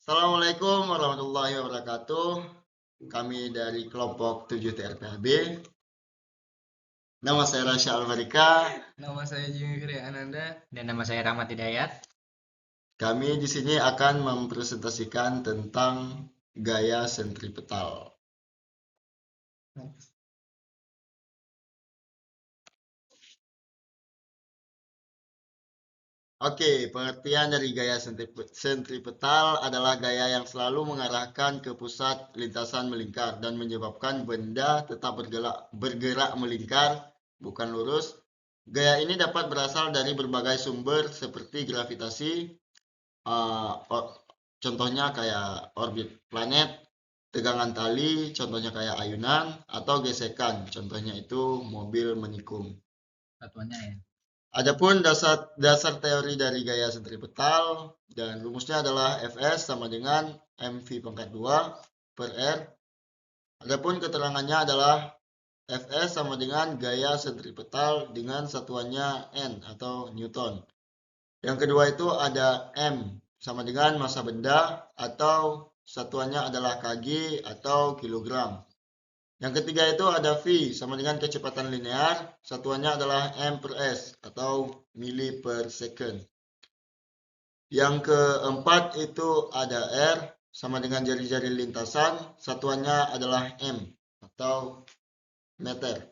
Assalamualaikum warahmatullahi wabarakatuh. Kami dari kelompok 7 TRPHB. Nama saya Rasya Alvarika. Nama saya Jimmy Firi Ananda. Dan nama saya Rahmat Hidayat. Kami di sini akan mempresentasikan tentang gaya sentripetal. Oke, pengertian dari gaya sentripetal adalah gaya yang selalu mengarahkan ke pusat lintasan melingkar dan menyebabkan benda tetap bergerak melingkar, bukan lurus. Gaya ini dapat berasal dari berbagai sumber seperti gravitasi, contohnya kayak orbit planet, tegangan tali, contohnya kayak ayunan, atau gesekan, contohnya itu mobil menikung. Satuannya ya. Adapun dasar teori dari gaya sentripetal dan rumusnya adalah Fs sama dengan mv pangkat 2 per R. Adapun keterangannya adalah Fs sama dengan gaya sentripetal dengan satuannya N atau Newton. Yang kedua itu ada M sama dengan massa benda atau satuannya adalah kg atau kilogram. Yang ketiga itu ada V sama dengan kecepatan linear, satuannya adalah M per S atau mili per second. Yang keempat itu ada R sama dengan jari-jari lintasan, satuannya adalah M atau meter.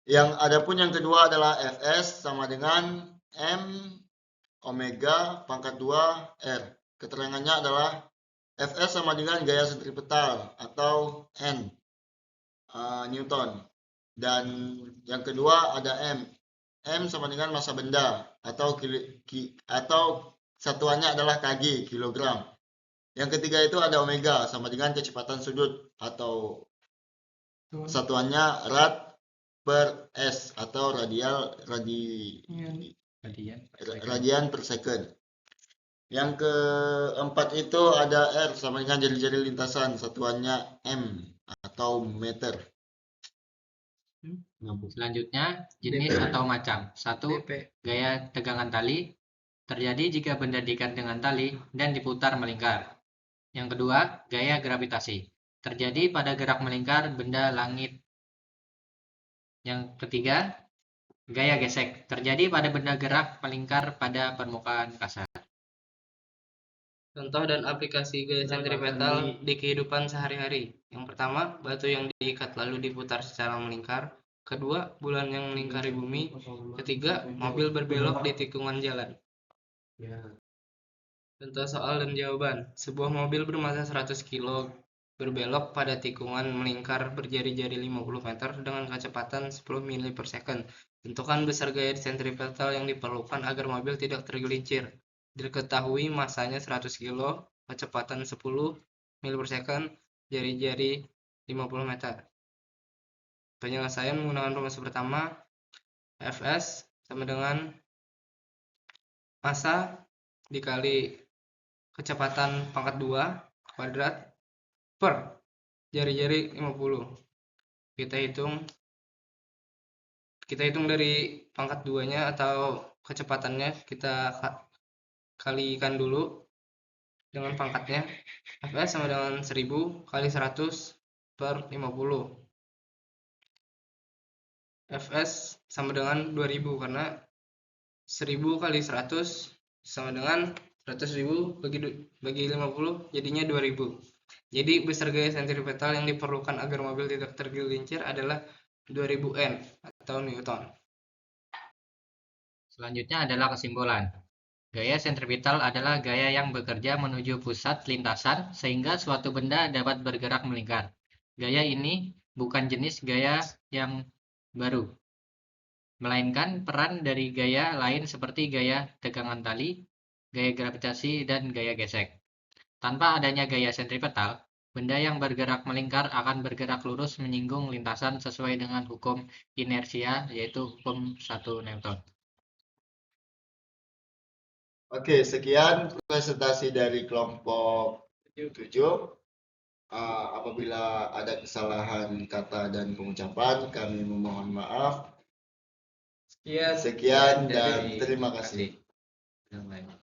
Adapun yang kedua adalah Fs sama dengan M omega pangkat 2 R. Keterangannya adalah Fs sama dengan gaya sentripetal atau N Newton. Dan yang kedua ada M. M sama dengan massa benda atau satuannya adalah kg, kilogram. Yang ketiga itu ada omega sama dengan kecepatan sudut atau satuannya rad per S atau radian per second. Yang keempat itu ada R sama dengan jari-jari lintasan, satuannya M atau meter. Selanjutnya, jenis atau macam. 1. Gaya tegangan tali. Terjadi jika benda diikat dengan tali dan diputar melingkar. Yang kedua, gaya gravitasi. Terjadi pada gerak melingkar benda langit. Yang ketiga, gaya gesek. Terjadi pada benda gerak melingkar pada permukaan kasar. Contoh dan aplikasi gaya sentripetal di kehidupan sehari-hari. Yang pertama, batu yang diikat lalu diputar secara melingkar. Kedua, bulan yang melingkari bumi. Ketiga, mobil berbelok di tikungan jalan. Contoh soal dan jawaban. Sebuah mobil bermassa 100 kg berbelok pada tikungan melingkar berjari-jari 50 meter dengan kecepatan 10 mili per second. Tentukan besar gaya sentripetal yang diperlukan agar mobil tidak tergelincir. Diketahui masanya 100 kg, kecepatan 10 mili per second, jari-jari 50 meter. Penyelesaian menggunakan rumus pertama, Fs sama dengan massa dikali kecepatan pangkat 2 kuadrat per jari-jari 50. Kita hitung dari pangkat 2-nya atau kecepatannya, kita kalikan dulu dengan pangkatnya. Fs sama dengan 1000 kali 100 per 50. Fs sama dengan 2000 karena 1000 kali 100 sama dengan 100.000 bagi 50 jadinya 2000. Jadi besar gaya sentripetal yang diperlukan agar mobil tidak tergelincir adalah 2000 N atau Newton. Selanjutnya adalah kesimpulan. Gaya sentripetal adalah gaya yang bekerja menuju pusat lintasan sehingga suatu benda dapat bergerak melingkar. Gaya ini bukan jenis gaya yang baru, melainkan peran dari gaya lain seperti gaya tegangan tali, gaya gravitasi, dan gaya gesek. Tanpa adanya gaya sentripetal, benda yang bergerak melingkar akan bergerak lurus menyinggung lintasan sesuai dengan hukum inersia, yaitu hukum 1 Newton. Oke, sekian presentasi dari kelompok 7. Apabila ada kesalahan kata dan pengucapan, kami memohon maaf. Sekian dan terima kasih.